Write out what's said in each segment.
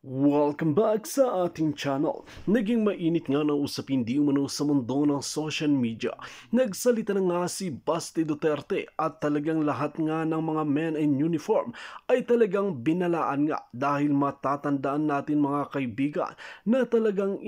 Welcome back sa ating channel. Naging mainit nga na usapin di umano sa mundo ng social media. Nagsalita na nga si Basti Duterte at talagang lahat nga ng mga men in uniform ay talagang binalaan nga dahil matatandaan natin mga kaibigan na talagang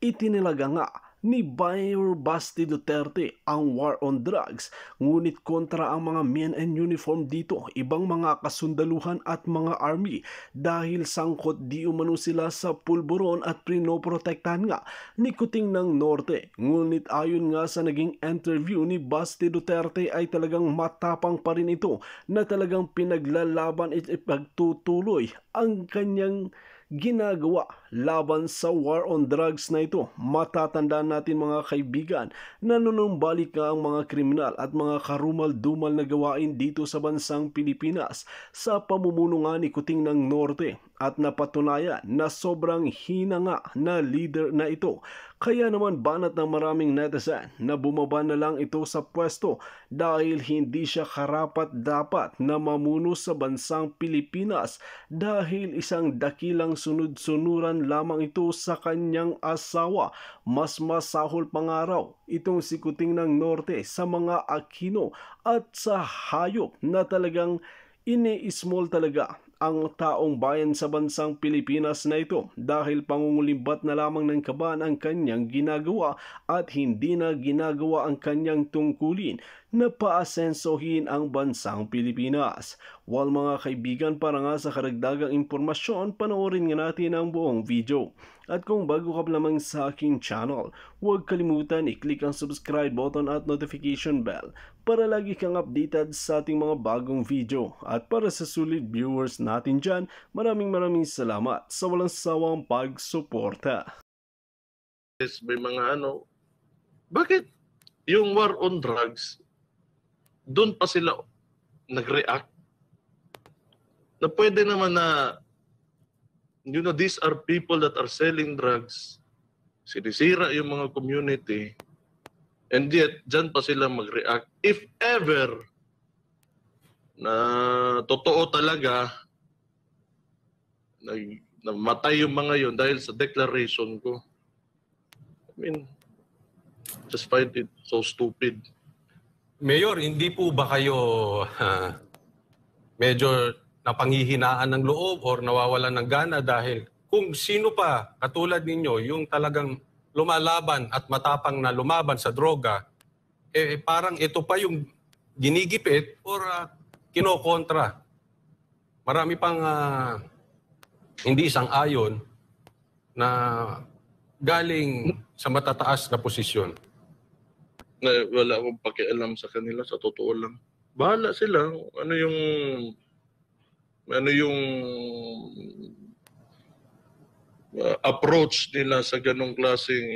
itinilaga nga ni Mayor Basti Duterte ang war on drugs. Ngunit kontra ang mga men in uniform dito, ibang mga kasundaluhan at mga army dahil sangkot di umano sila sa pulburon at pinoprotektahan nga ni Kuting ng Norte. Ngunit ayon nga sa naging interview ni Basti Duterte ay talagang matapang pa rin ito na talagang pinaglalaban at ipagtutuloy ang kanyang ginagawa laban sa war on drugs na ito. Matatandaan natin mga kaibigan na nunumbalik nga ang mga kriminal at mga karumal-dumal na gawain dito sa bansang Pilipinas sa pamumuno nga ni Kuting ng Norte at napatunayan na sobrang hina nga na leader na ito. Kaya naman banat ng maraming netizen na bumaba na lang ito sa pwesto dahil hindi siya karapat-dapat na mamuno sa bansang Pilipinas dahil isang dakilang sunod-sunuran lamang ito sa kanyang asawa. Mas masahol pangaraw itong si Kuting ng Norte sa mga Aquino at sa hayop na talagang ini-small talaga ang taong bayan sa bansang Pilipinas na ito dahil pangungulimbat na lamang ng kaban ang kanyang ginagawa at hindi na ginagawa ang kanyang tungkulin na paasensohin ang bansang Pilipinas. While mga kaibigan, para nga sa karagdagang impormasyon, panoorin nga natin ang buong video. At kung bago ka pa lamang sa aking channel, huwag kalimutan i-click ang subscribe button at notification bell para lagi kang updated sa ating mga bagong video. At para sa sulit viewers natin dyan, maraming salamat sa walang sawang pagsuporta. Yes, may mga bakit yung war on drugs, doon pa sila nag-react? Na pwede naman na, these are people that are selling drugs, sinisira yung mga community, and yet, dyan pa sila mag-react. If ever na totoo talaga na namatay yung mga yon dahil sa declaration ko, I mean, just find it so stupid. Mayor, hindi po ba kayo medyo napanghihinaan ng loob or nawawalan ng gana dahil kung sino pa katulad ninyo yung talagang lumalaban at matapang na lumaban sa droga, parang ito pa yung ginigipit or kinokontra. Marami pang hindi sang-ayon na galing sa matataas na posisyon. Na wala akong pakialam sa kanila, sa totoo lang. Bahala sila. Ano yung approach nila sa ganong klaseng,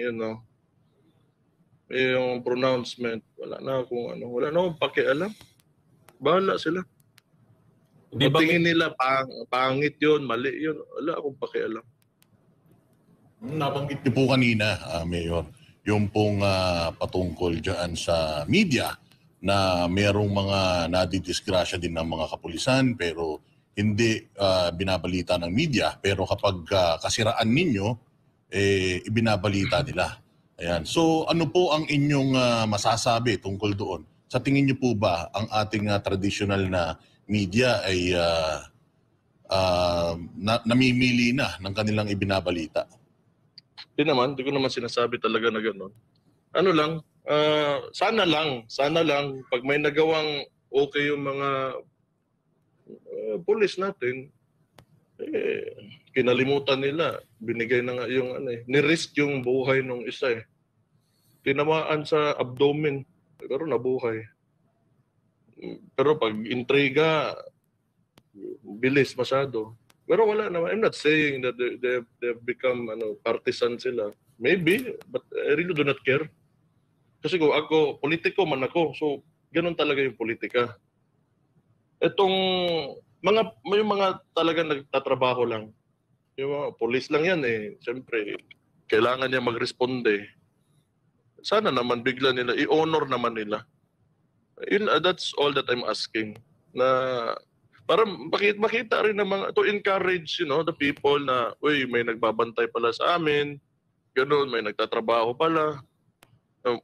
yung pronouncement. Wala na akong pakialam. Bahala sila. Di ba tingin nila pangit yun, mali yun, wala akong pakialam. Nabanggit niyo po kanina, Mayor, yung pong patungkol dyan sa media na mayroong mga nadidisgrasya din ng mga kapulisan pero hindi binabalita ng media. Pero kapag kasiraan ninyo, ibinabalita nila. Ayan. So ano po ang inyong masasabi tungkol doon? Sa tingin niyo po ba ang ating traditional na media ay namimili na ng kanilang ibinabalita? Hindi ko naman sinasabi talaga na gano'n. Sana lang pag may nagawang okay yung mga pulis natin, kinalimutan nila, binigay na nga yung ni-risk yung buhay nung isa Tinamaan sa abdomen, pero nabuhay. Pero pag intriga, bilis masyado. Pero wala naman. I'm not saying that they've become partisan sila. Maybe, but I really do not care. Kasi kung ako, politiko man ako, so ganun talaga yung politika. May mga talaga nagtatrabaho lang. Yung mga police lang yan Siyempre, kailangan niya magresponde. Sana naman bigla nila, i-honor naman nila. That's all that I'm asking. Na para makita rin ng mga, to encourage, the people na, uy, may nagbabantay pala sa amin, ganun, may nagtatrabaho pala.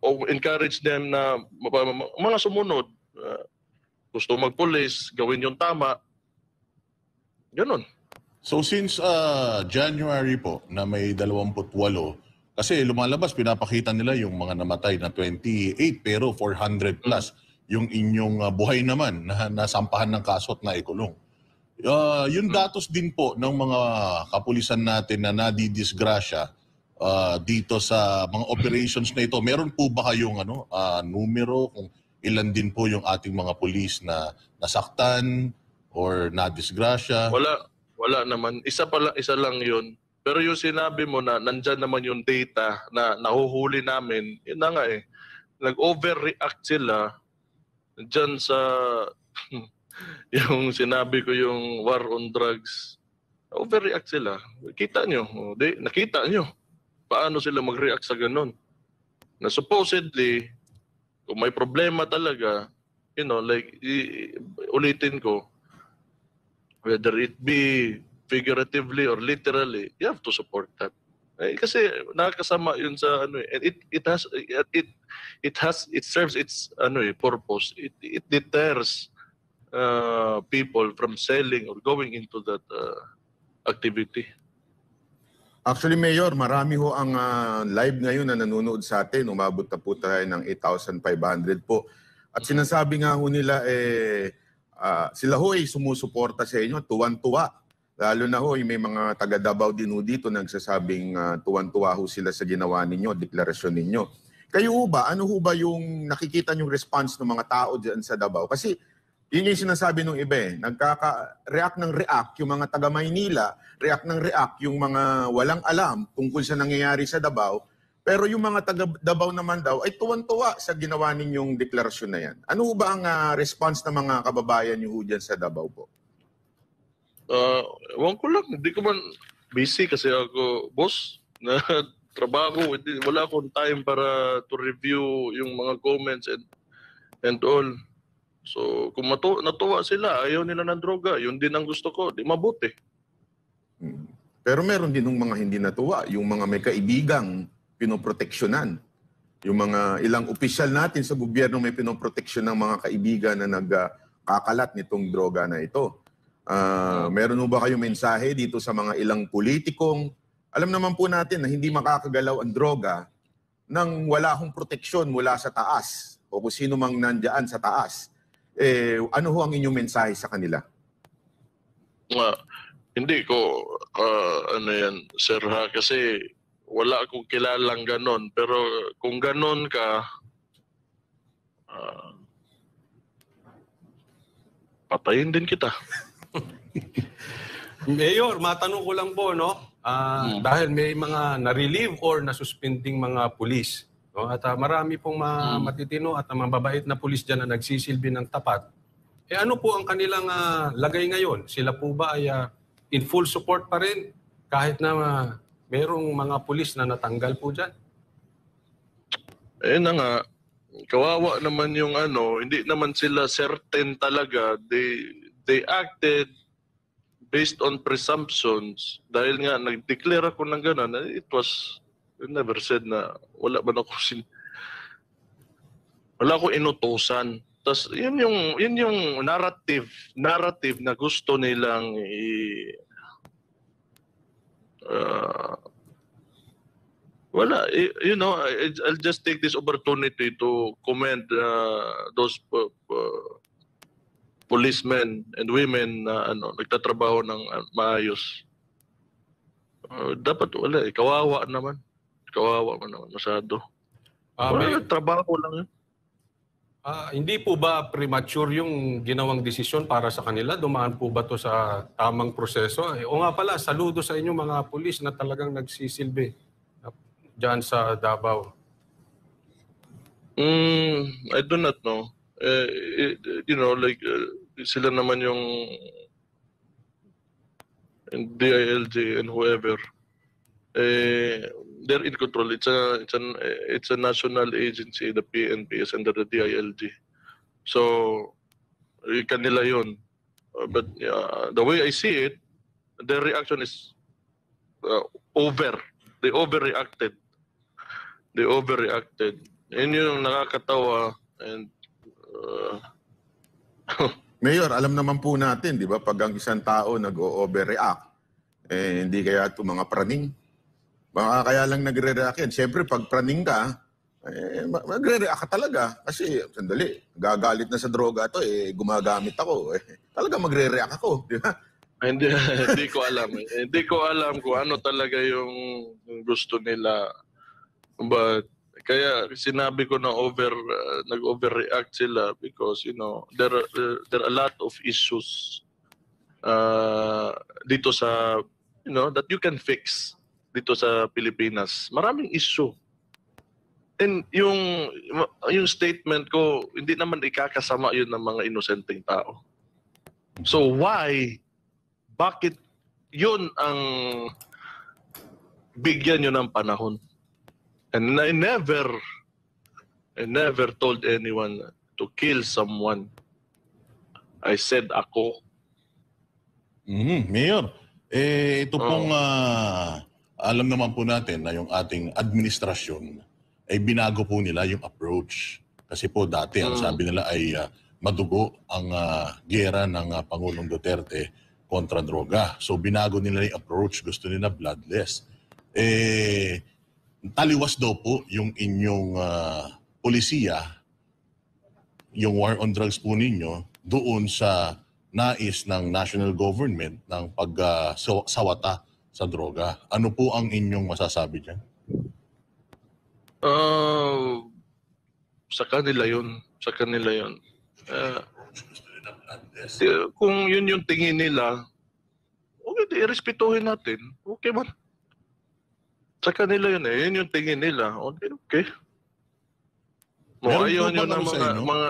O encourage them na mga sumunod. Gusto magpulis, gawin yung tama. Ganun. So since January po na may 28, kasi lumalabas, pinapakita nila yung mga namatay na 28 pero 400 plus. Yung inyong buhay naman na nasampahan ng kaso at naikulong. Yung datos din po ng mga kapulisan natin na nadidisgrasya dito sa mga operations na ito, meron po ba kayong numero kung ilan din po yung ating mga pulis na nasaktan or nadisgrasya? Wala naman. Isa lang yun. Pero yung sinabi mo na nandyan naman yung data na nahuhuli namin, yun na nga eh. Nag-overreact sila dyan sa yung sinabi ko yung war on drugs. Overreact sila. Kita nyo. Nakita nyo. Paano sila mag-react sa ganun? Na supposedly, kung may problema talaga, ulitin ko, whether it be figuratively or literally, you have to support that. Kasi nakakasama yun sa and it serves its purpose. It deters people from selling or going into that activity. Actually, Mayor, marami ho ang live ngayon na nanonood sa atin. Umabot na po tayo ng 8,500 po. At sinasabi nga ho nila, sila ho ay sumusuporta sa inyo, tuwan-tuwa. Lalo na ho, may mga taga Davao din ho dito nagsasabing tuwan-tuwa ho sila sa ginawa ninyo, deklarasyon ninyo. Kayo ho ba, ano ho ba yung nakikita nyong response ng mga tao dyan sa Davao? Kasi yun yung sinasabi ng iba eh. Nagkaka-react ng react yung mga taga Maynila, react ng react yung mga walang alam tungkol sa nangyayari sa Davao. Pero yung mga taga Davao naman daw ay tuwan-tuwa sa ginawa ninyong deklarasyon na yan. Ano ba ang response ng mga kababayan nyo dyan sa Davao po? Ewan ko lang, hindi ko man busy kasi ako, boss, na trabaho. Wala akong time para to review yung mga comments and all. So, kung natuwa sila, ayaw nila ng droga, yun din ang gusto ko, di mabuti. Pero meron din ng mga hindi natuwa, yung mga may kaibigang pinoproteksyonan. Yung mga ilang opisyal natin sa gobyerno may pinoproteksyon ng mga kaibigan na nagkakalat nitong droga na ito. Meron mo ba kayong mensahe dito sa mga ilang politikong, alam naman po natin na hindi makakagalaw ang droga nang wala akong proteksyon mula sa taas o kung sino mang nandyan sa taas. Ano ho ang inyong mensahe sa kanila? Hindi ko, sir ha, kasi wala akong kilalang ganon. Pero kung ganon ka, patayin din kita. Mayor, matanong ko lang po, no? Dahil may mga na-relieve or nasuspending mga pulis. No? At marami pong matitino at mababait na pulis dyan na nagsisilbi ng tapat. Ano po ang kanilang lagay ngayon? Sila po ba ay in full support pa rin kahit na merong mga pulis na natanggal po dyan? Na nga, kawawa naman yung hindi naman sila certain talaga. They acted based on presumptions. Dahil nga, nag-declare ako ng gano'n, it never said na wala ako inutusan. Tapos yun yung narrative na gusto nilang wala, I'll just take this opportunity to commend those policemen and women na nagtatrabaho ng maayos. Dapat wala, kawawa naman. Kawawa man naman masyado. Trabaho lang yun. Hindi po ba premature yung ginawang desisyon para sa kanila? Dumaan po ba to sa tamang proseso? O nga pala, saludo sa inyo mga pulis na talagang nagsisilbi dyan sa Davao. I do not know. Sila naman yung DILG and whoever. They're in control. It's a national agency. The PNP is under the DILG. So, kanila yun. But the way I see it, their reaction is over. They overreacted. They overreacted. Yun yung nakakatawa. And Mayor, alam naman po natin, di ba, pag ang isang tao nag-overreact, hindi kaya ito mga praning. Baka kaya lang nagre-react yan. Siyempre, pag praning ka, magre-react ka talaga. Kasi, sandali, gagalit na sa droga to, gumagamit ako. Talaga magre-react ako, di ba? hindi ko alam. Hindi ko alam kung ano talaga yung gusto nila. But kaya sinabi ko na nag-overreact sila because there are a lot of issues dito sa that you can fix dito sa Pilipinas. Maraming issue. And yung statement ko, hindi naman ikakasama yun ng mga inosenteng tao. So bakit yun ang bigyan nyo ng panahon? And I never told anyone to kill someone. I said ako. Mayor, ito pong alam naman po natin na yung ating administrasyon ay binago po nila yung approach. Kasi po dati ang sabi nila ay madugo ang gera ng Pangulong Duterte kontra droga. So binago nila yung approach, gusto nila bloodless. Taliwas daw po yung inyong polisiya, yung war on drugs po ninyo, doon sa nais ng national government ng pagsawata sa droga. Ano po ang inyong masasabi dyan? Sa kanila yun. Sa kanila yun. Kung yun yung tingin nila, okay, irespetuhin natin. Okay man. Sa kanila yun yun yung tingin nila. Okay. Ayaw nyo ng mga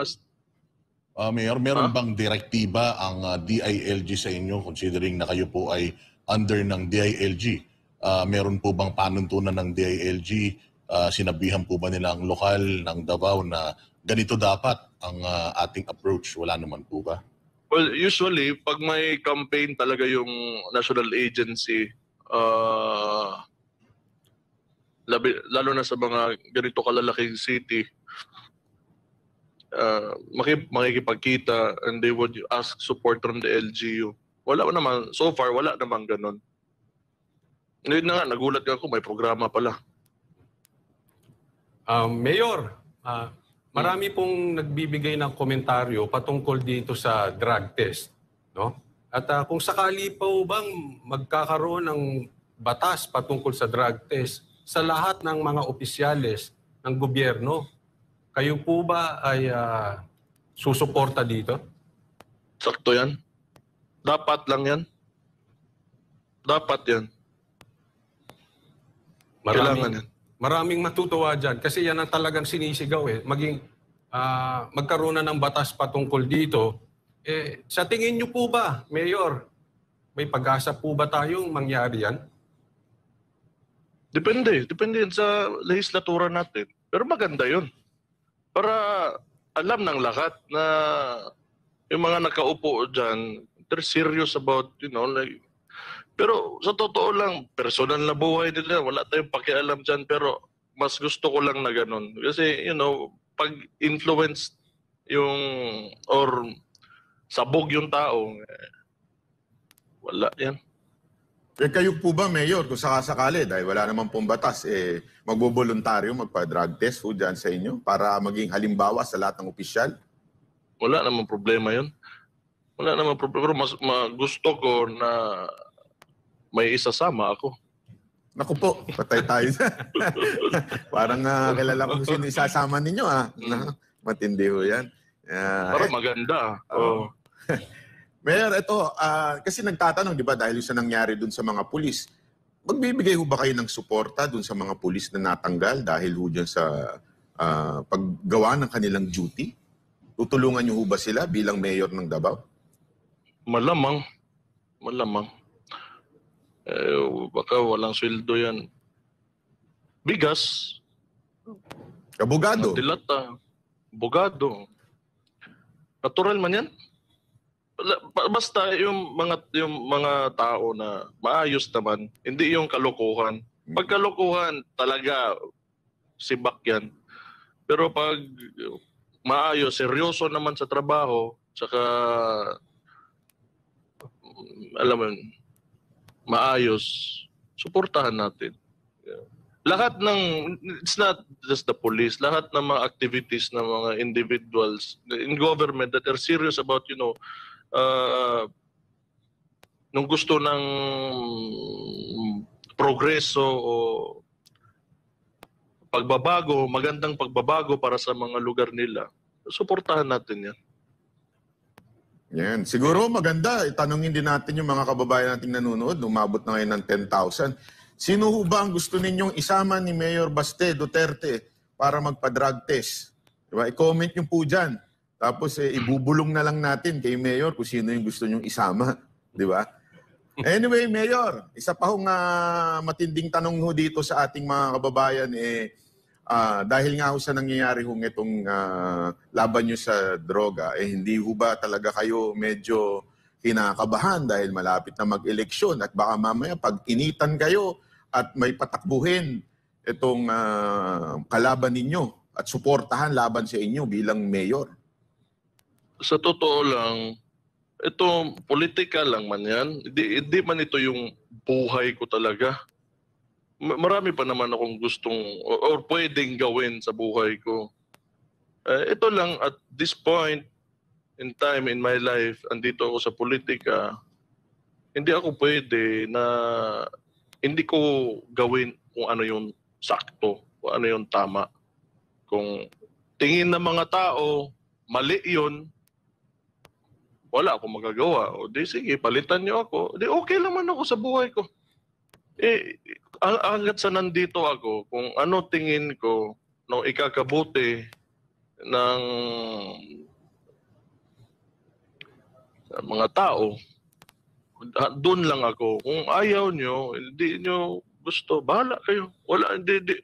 Mayor, meron bang direktiba ang DILG sa inyo considering na kayo po ay under ng DILG? Meron po bang panuntunan ng DILG? Sinabihan po ba nila ang lokal ng Davao na ganito dapat ang ating approach? Wala naman po ba? Well, usually, pag may campaign talaga yung national agency, lalo na sa mga ganito kalalaking city, makikipagkita and they would ask support from the LGU. Wala naman, so far, wala naman ganun. Ngayon na nga, nagulat ako, may programa pala. Mayor, marami pong nagbibigay ng komentaryo patungkol dito sa drug test. No? At kung sakali po bang magkakaroon ng batas patungkol sa drug test sa lahat ng mga opisyales ng gobyerno, kayo po ba ay susuporta dito? Sakto yan. Dapat lang yan. Dapat yan. Kailangan yan. Maraming matutuwa dyan kasi yan ang talagang sinisigaw maging magkaroon na ng batas patungkol dito. Sa tingin nyo po ba, Mayor, may pag-asa po ba tayong mangyari yan? Depende yan sa legislatura natin. Pero maganda yun. Para alam ng lahat na yung mga nakaupo dyan, they're serious about, pero sa totoo lang, personal na buhay nila, wala tayong pakialam dyan, pero mas gusto ko lang na ganun. Kasi, pag influence or sabog yung tao, wala yan. Kayo po ba, Mayor, kung sakasakali, dahil wala naman pong batas, magboboluntaryo, magpa-drug test po dyan sa inyo para maging halimbawa sa lahat ng opisyal? Wala namang problema yun. Wala namang problema. Pero mas gusto ko na may isasama ako. Naku po, patay tayo. Parang kilala ko sino isasama ninyo. Matindi ho yan. Pero maganda. Mayor, ito, kasi nagtatanong, di ba, dahil sa nangyari dun sa mga pulis, magbibigay ho ba kayo ng suporta dun sa mga pulis na natanggal dahil ho dyan sa paggawa ng kanilang duty? Tutulungan niyo ho ba sila bilang mayor ng Davao? Malamang. Baka walang sweldo yan. Bigas. Abogado. Dilata. Abogado. Natural man yan. Basta yung mga tao na maayos naman, hindi yung kalokohan. Pag kalokohan, talaga sibak yan. Pero pag maayos, seryoso naman sa trabaho, saka alam mo yun, maayos, suportahan natin. Lahat ng, it's not just the police, lahat ng mga activities ng mga individuals in government that are serious about, nung gusto ng progreso o pagbabago, magandang pagbabago para sa mga lugar nila, suportahan natin yan. Yan. Siguro maganda, itanungin din natin yung mga kababayan nating nanonood, umabot na ngayon ng 10,000. Sino ho ba ang gusto ninyong isama ni Mayor Baste Duterte para magpa-drug test? Diba? I-comment nyo po dyan. Tapos ibubulong na lang natin kay Mayor kung sino yung gusto nyong isama. Diba? Anyway, Mayor, isa pa hong matinding tanong ho dito sa ating mga kababayan dahil nga ho sa nangyayari hong itong laban nyo sa droga, hindi ho ba talaga kayo medyo kinakabahan dahil malapit na mag-eleksyon at baka mamaya pag initan kayo at may patakbuhin itong kalaban ninyo at suportahan laban sa inyo bilang mayor? Sa totoo lang, ito politika lang man yan. Hindi man ito yung buhay ko talaga. Marami pa naman akong gustong or pwedeng gawin sa buhay ko. Ito lang at this point in time in my life, andito ako sa politika, hindi ako pwede na hindi ko gawin kung ano yung sakto, kung ano yung tama. Kung tingin ng mga tao, mali yun, wala akong magagawa. O di sige, palitan niyo ako. Di okay naman ako sa buhay ko. Hanggat sa nandito ako, kung ano tingin ko no ikakabuti ng mga tao, doon lang ako. Kung ayaw nyo, hindi nyo gusto, bahala kayo. Wala, hindi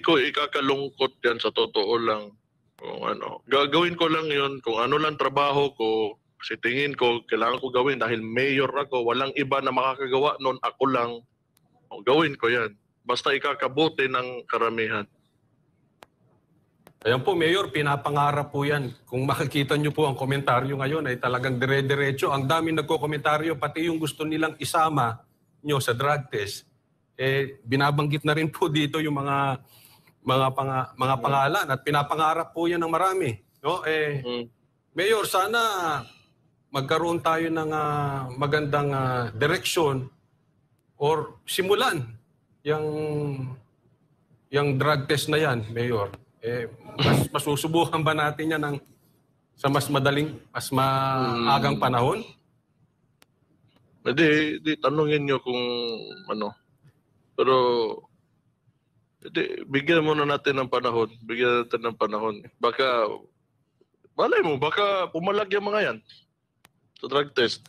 ko ikakalungkot yan sa totoo lang. Kung ano, gagawin ko lang yun, kung ano lang trabaho ko, kasi tingin ko, kailangan ko gawin dahil mayor ako, walang iba na makakagawa noon, ako lang. Gawin ko yan. Basta ikakabuti ng karamihan. Ayan po, Mayor, pinapangarap po yan. Kung makikita nyo po ang komentaryo ngayon ay talagang dire-diretso. Ang dami nagko-komentaryo, pati yung gusto nilang isama nyo sa drug test. Binabanggit na rin po dito yung mga pangalan at pinapangarap po yan ng marami. No? Mayor, sana magkaroon tayo ng magandang direksyon or simulan yung drug test na yan, Mayor. Masusubukan ba natin yan sa mas maagang panahon? Di tanungin nyo kung ano. Pero bigyan muna natin ng panahon. Bigyan natin ng panahon. Baka, malay mo, baka pumalag yung mga yan sa drug test.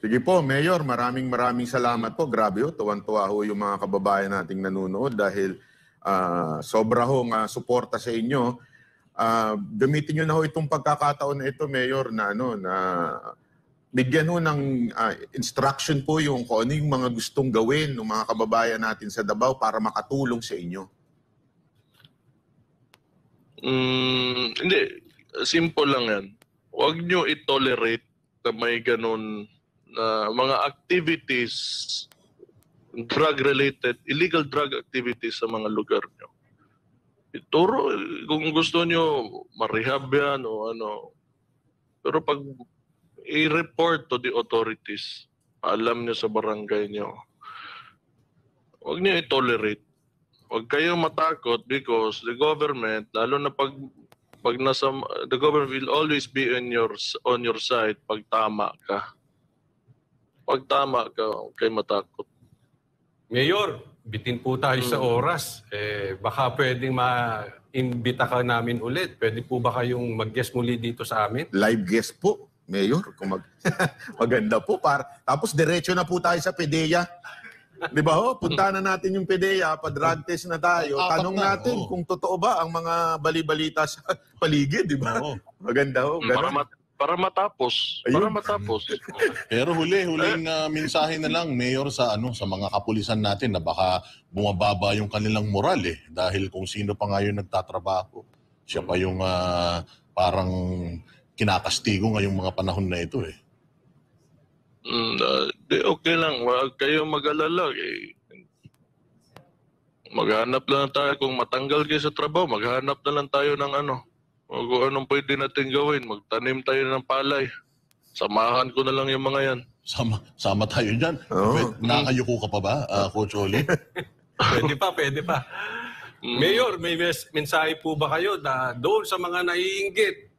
Sige po, Mayor, maraming salamat po. Grabe ho, tuwan-tuwa ho yung mga kababayan nating nanonood dahil sobra hong suporta sa inyo. Gamitin nyo na ho itong pagkakataon na ito, Mayor, na bigyan ho ng instruction po yung kung ano yung mga gustong gawin ng mga kababayan natin sa Davao para makatulong sa inyo. Hindi, simple lang yan. Huwag nyo i-tolerate na may ganun na mga activities, drug-related, illegal drug activities sa mga lugar nyo. Ituro, kung gusto nyo, marehab yan o ano. Pero pag i-report to the authorities, alam nyo sa barangay nyo, huwag nyo i-tolerate. Huwag kayong matakot because the government, lalo na pag the government will always be on your side pag tama ka. Pag tama ka, huwag kayong matakot. Mayor, bitin po tayo sa oras. Baka pwedeng ma-imbita ka namin ulit. Pwede po ba kayong mag-guest muli dito sa amin? Live guest po, Mayor. Maganda po. Tapos diretso na po tayo sa PDEA. Di ba ho? Punta na natin yung PDEA, pa-drug test na tayo. Tanong natin kung totoo ba ang mga bali-balita sa paligid, di ba? Oo. Maganda ho. Ganun. Para matapos. Para Ayun. matapos. Pero huling mensahe na lang, Mayor, sa sa mga kapulisan natin na baka bumababa yung kanilang moral dahil kung sino pa nga yung nagtatrabaho, siya pa yung parang kinakastigo ngayong mga panahon na ito . Okay lang, wag kayo mag-alala. Maghanap lang tayo. Kung matanggal kayo sa trabaho, maghanap na lang tayo ng kung anong pwede natin gawin. Magtanim tayo ng palay. Samahan ko na lang yung mga yan. Sama tayo dyan. Oo. Nakayuko ka pa ba, Coach Oli? Pwede pa. Mayor, may mensahe po ba kayo na doon sa mga naiinggit?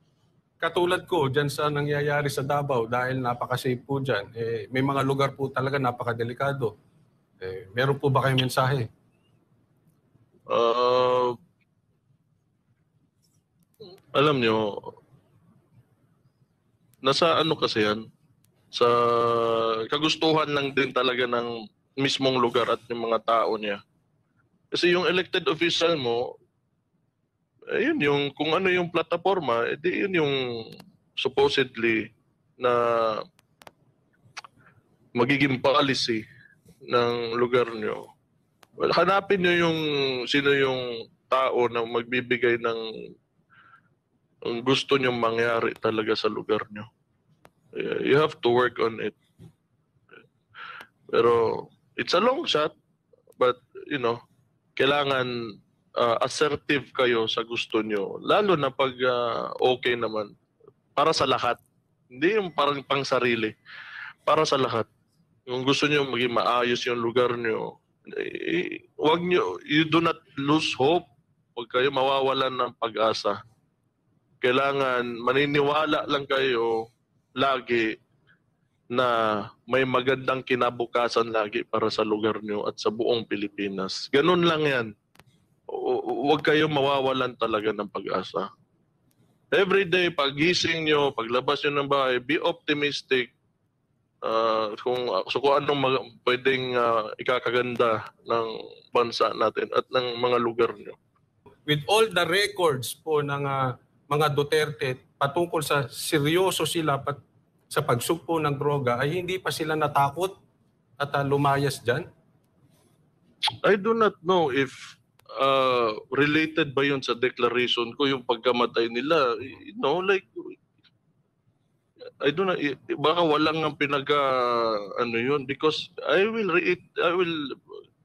Katulad ko, dyan sa nangyayari sa Davao, dahil napaka-safe po dyan, may mga lugar po talaga napakadelikado. Meron po ba kayong mensahe? Alam nyo, nasa kasi yan, sa kagustuhan lang din talaga ng mismong lugar at yung mga tao niya. Kasi yung elected official mo, yun yung, kung ano yung plataforma, yun yung supposedly na magiging policy ng lugar nyo. Well, hanapin nyo yung sino yung tao na magbibigay ng ang gusto nyong mangyari talaga sa lugar nyo. You have to work on it. Pero it's a long shot, but kailangan assertive kayo sa gusto nyo. Lalo na pag okay naman. Para sa lahat. Hindi yung parang pang sarili. Para sa lahat. Kung gusto nyo maging maayos yung lugar nyo, wag nyo, you do not lose hope. Huwag kayo mawawalan ng pag-asa. Kailangan maniniwala lang kayo lagi na may magandang kinabukasan lagi para sa lugar nyo at sa buong Pilipinas. Ganun lang yan. Huwag kayo mawawalan talaga ng pag-asa. Every day, pagising nyo, paglabas nyo ng bahay, be optimistic kung anong pwedeng ikakaganda ng bansa natin at ng mga lugar nyo. With all the records po ng mga Duterte patungkol sa seryoso sila sa pagsugpo ng droga, ay hindi pa sila natakot at lumayas dyan? I do not know if related ba yun sa declaration ko yung pagkamatay nila. I don't know, baka walang ang yun, because I will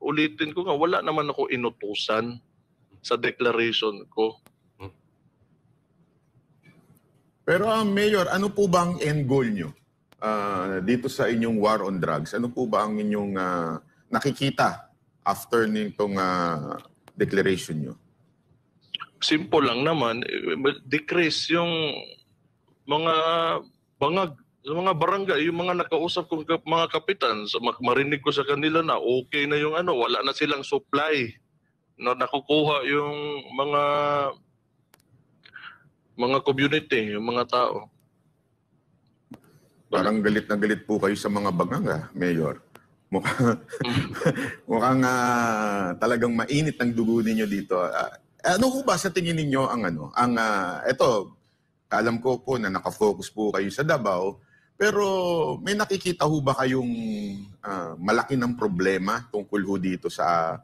ulitin ko nga, wala naman ako inutusan sa declaration ko. Pero Mayor, ano po ba ang end goal nyo dito sa inyong war on drugs? Ano po ba ang inyong nakikita after nitong declaration nyo? Simple lang naman, decrease yung mga bangag, mga barangay, yung mga nakausap kong mga kapitan, marinig ko sa kanila na okay na yung wala na silang supply. Nakukuha yung mga community, yung mga tao. Parang galit na galit po kayo sa mga banganga, Mayor. Mukhang talagang mainit ang dugo ninyo dito. Ano po ba sa tingin ninyo ito, alam ko po na nakafocus po kayo sa Davao, pero may nakikita ho ba kayong malaki ng problema tungkol ho dito sa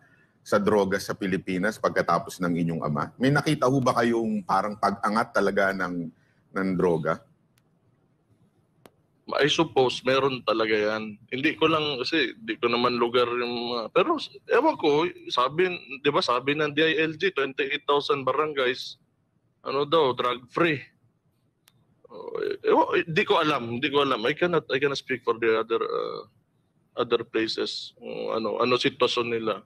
droga sa Pilipinas pagkatapos ng inyong ama? May nakita ho ba kayong parang pag-angat talaga ng droga? I suppose meron talaga yan. Hindi ko lang kasi hindi ko naman lugar yung pero ewan ko, di ba sabi ng DILG 28,000 barangays drug free. Hindi ko alam. I cannot speak for the other places. Ano sitwasyon nila.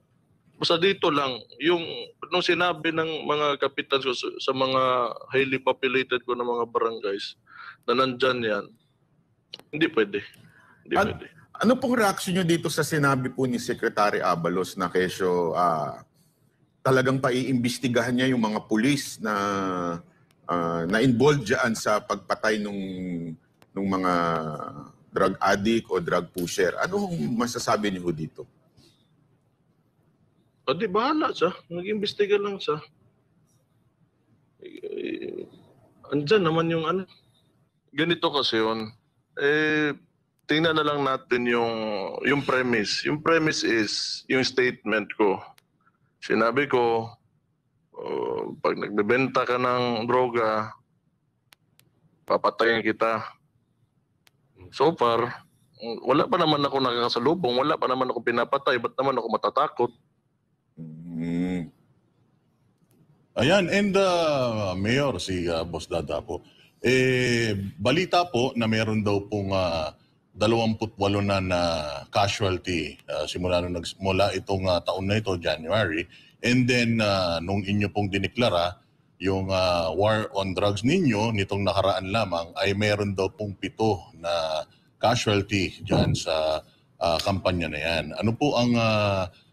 Basta dito lang, nung sinabi ng mga kapitan ko sa mga highly populated ko na mga barangays na nandyan yan, hindi pwede. Pwede. Ano pong reaksyon nyo dito sa sinabi po ni Secretary Abalos na kesyo talagang paiimbestigahan niya yung mga pulis na involved dyan sa pagpatay nung mga drug addict o drug pusher? Ano masasabi niyo dito? di bahala siya. Nag-imbestiga lang siya. Andyan naman yung ano. Ganito kasi yun. Tingnan na lang natin yung premise. Yung premise is yung statement ko. Sinabi ko, pag nagbebenta ka ng droga, papatayin kita. So far, wala pa naman ako nakakasalubong, wala pa naman ako pinapatay, ba't naman ako matatakot? Ayan, and Mayor, si Boss Dada po, balita po na meron daw pong 28 na casualty mula itong taon na ito, January. And then, nung inyo pong dineklara, yung war on drugs ninyo, nitong nakaraan lamang, ay meron daw pong 7 na casualty dyan sa kampanya na yan. Ano po ang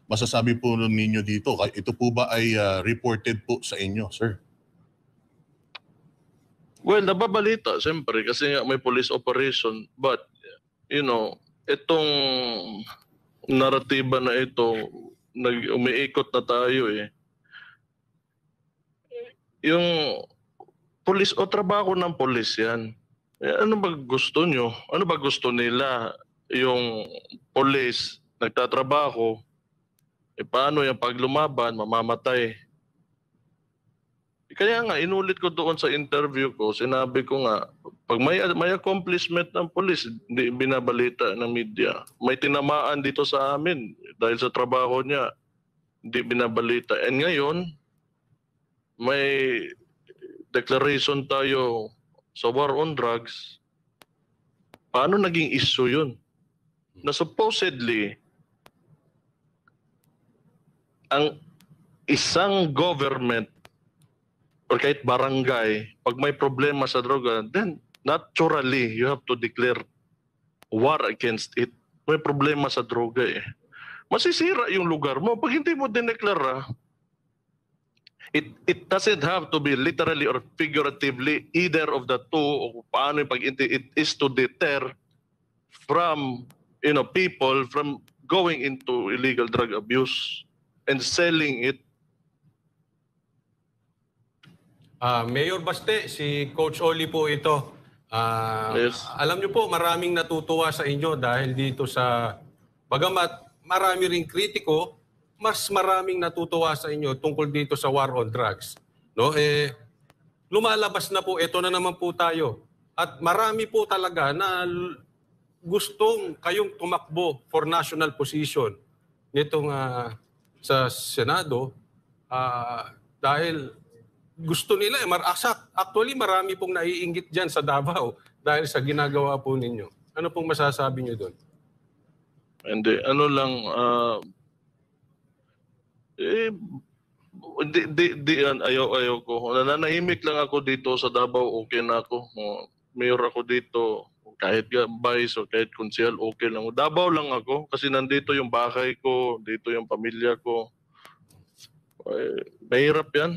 masasabi po ninyo dito? Ito po ba ay reported po sa inyo, sir? Well, nababalita, siyempre, kasi nga may police operation. But, you know, itong naratiba na ito, umiikot na tayo eh. Yung police o trabaho ng police yan. Ano ba gusto nyo? Ano ba gusto nila? Yung police nagtatrabaho, paano yung pag lumaban, mamamatay? Kaya nga, inulit ko doon sa interview ko, sinabi ko nga, pag may accomplishment ng police, hindi binabalita ng media. May tinamaan dito sa amin dahil sa trabaho niya, hindi binabalita. And ngayon, may declaration tayo sa war on drugs. Paano naging issue yun? Na supposedly, ang isang government or kahit barangay, pag may problema sa droga, then naturally, you have to declare war against it. May problema sa droga eh. Masisira yung lugar mo. Pag hindi mo dineklara, it doesn't have to be literally or figuratively either of the two o paano yung it is to deter from people from going into illegal drug abuse and selling it. Mayor Baste, si Coach Oli po ito. Yes. Alam niyo po, maraming natutuwa sa inyo dahil dito sa, bagamat marami ring kritiko, mas maraming natutuwa sa inyo tungkol dito sa war on drugs. No? Lumalabas na po, ito na naman po tayo. At marami po talaga na gustong kayong tumakbo for national position nitong sa Senado dahil gusto nila. Actually, marami pong naiinggit dyan sa Davao dahil sa ginagawa po ninyo. Ano pong masasabi niyo doon? Hindi, ano lang, ayaw ko. Nananahimik lang ako dito sa Davao, okay na ako. Mayor ako dito, kahit vice o kahit konsehal, okay lang. Davao lang ako kasi nandito yung bahay ko, dito yung pamilya ko. Mahirap yan.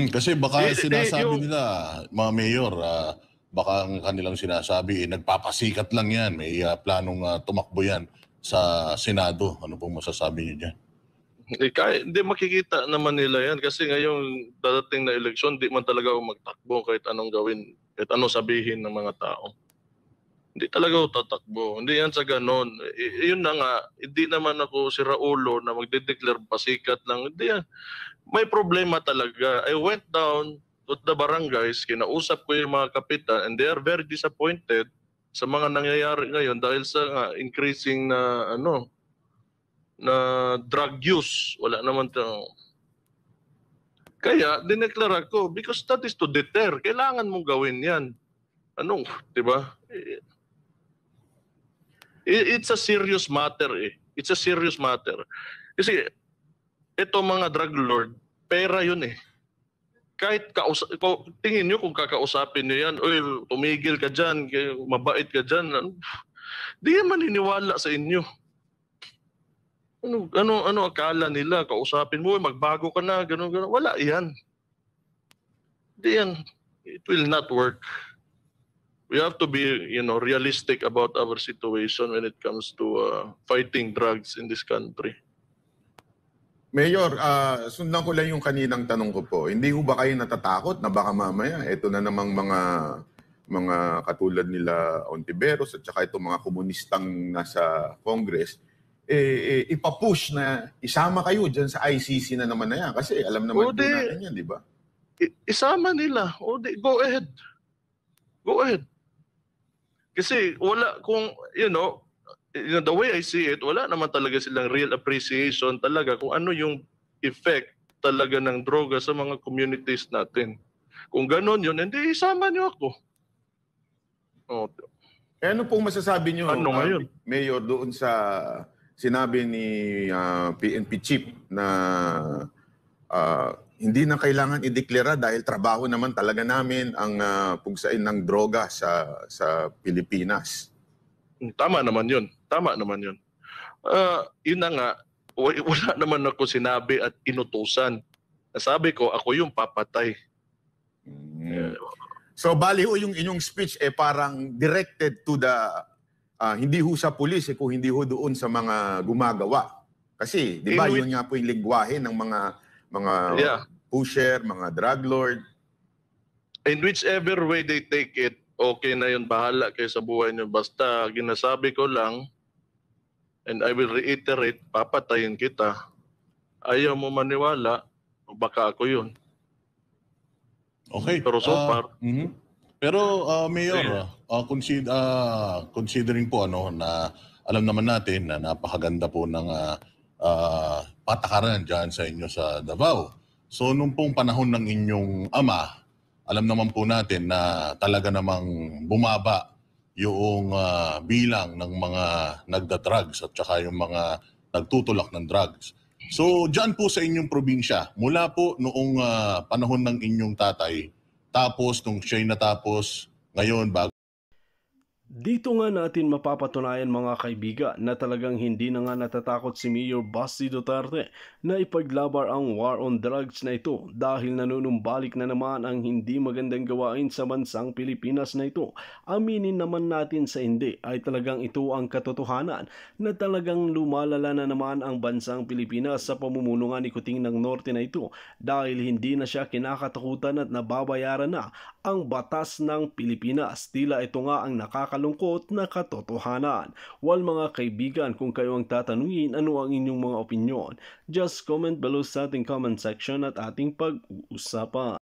Kasi baka sinasabi nila, mga mayor, baka ang kanilang sinasabi, nagpapasikat lang yan, may planong tumakbo yan sa Senado. Ano pong masasabi niyo dyan? Hindi makikita naman nila yan kasi ngayong dadating na eleksyon, di man talaga ako magtakbo kahit anong gawin, kahit anong sabihin ng mga tao. Hindi talaga ako tatakbo. Hindi yan sa ganon. Yun na nga, hindi naman ako si Raulo na magde-declare pasikat lang. Hindi yan. May problema talaga. I went down to the barangays, kinausap ko yung mga kapitan and they are very disappointed sa mga nangyayari ngayon dahil sa increasing na na drug use. Wala naman to. Kaya dineklara ko because that is to deter. Kailangan mong gawin yan. Di ba? It's a serious matter eh. It's a serious matter. Kasi ito mga drug lord, pera yun eh. Kahit tingin nyo kung kakausapin nyo yan, tumigil ka dyan, mabait ka dyan, di yan maniniwala sa inyo. Ano akala nila? Kausapin mo, magbago ka na, gano'n. Wala yan. Di yan. It will not work. We have to be, realistic about our situation when it comes to fighting drugs in this country. Mayor, sundan ko lang yung kaninang tanong ko po. Hindi ho ba kayo natatakot na baka mamaya ito na namang mga katulad nila Ontiveros at saka itong mga komunistang nasa Congress, ipapush na isama kayo dyan sa ICC na naman na yan? Kasi alam naman O po di, natin yan, di ba? isama nila. O di, go ahead. Go ahead. Kasi wala kung, the way I see it, wala naman talaga silang real appreciation talaga kung ano yung effect talaga ng droga sa mga communities natin. Kung ganon yun, hindi isama niyo ako. Oh, Ano pong masasabi nyo, Ano ngayon? Mayor, doon sa sinabi ni PNP Chief na hindi na kailangan ideklara dahil trabaho naman talaga namin ang pugsain ng droga sa Pilipinas? Tama naman yun. Tama naman yun. Yun na nga, wala naman ako sinabi at inutusan. Nasabi ko, ako yung papatay. So bali ho yung inyong speech parang directed to the hindi ho sa pulis kung hindi ho doon sa mga gumagawa. Kasi 'di ba yun nga po yung lingwahe ng mga pusher, mga drug lord. In whichever way they take it, okay na yun, bahala kayo sa buhay nyo. Basta ginasabi ko lang, and I will reiterate, papatayin kita. Ayaw mo maniwala, baka ako yun. Okay. Pero so far, Pero Mayor, considering po na alam naman natin na napakaganda po ng patakaran dyan sa inyo sa Davao. So nung pong panahon ng inyong ama, alam naman po natin na talaga namang bumaba yung bilang ng mga nagda-drugs at saka yung mga nagtutulak ng drugs. So dyan po sa inyong probinsya, mula po noong panahon ng inyong tatay, tapos nung siya'y natapos, ngayon bago Dito nga natin mapapatunayan mga kaibigan na talagang hindi na nga natatakot si Mayor Basti Duterte na ipaglabar ang war on drugs na ito dahil nanunumbalik na naman ang hindi magandang gawain sa bansang Pilipinas na ito. Aminin naman natin sa hindi ay talagang ito ang katotohanan na talagang lumalala na naman ang bansang Pilipinas sa pamumuno nga ni Kuting ng Norte na ito dahil hindi na siya kinakatakutan at nababayaran na ang batas ng Pilipinas. Tila ito nga ang nakakalungkot na katotohanan. Well mga kaibigan, kung kayo ang tatanungin ano ang inyong mga opinyon, just comment below sa ating comment section at ating pag-uusapan.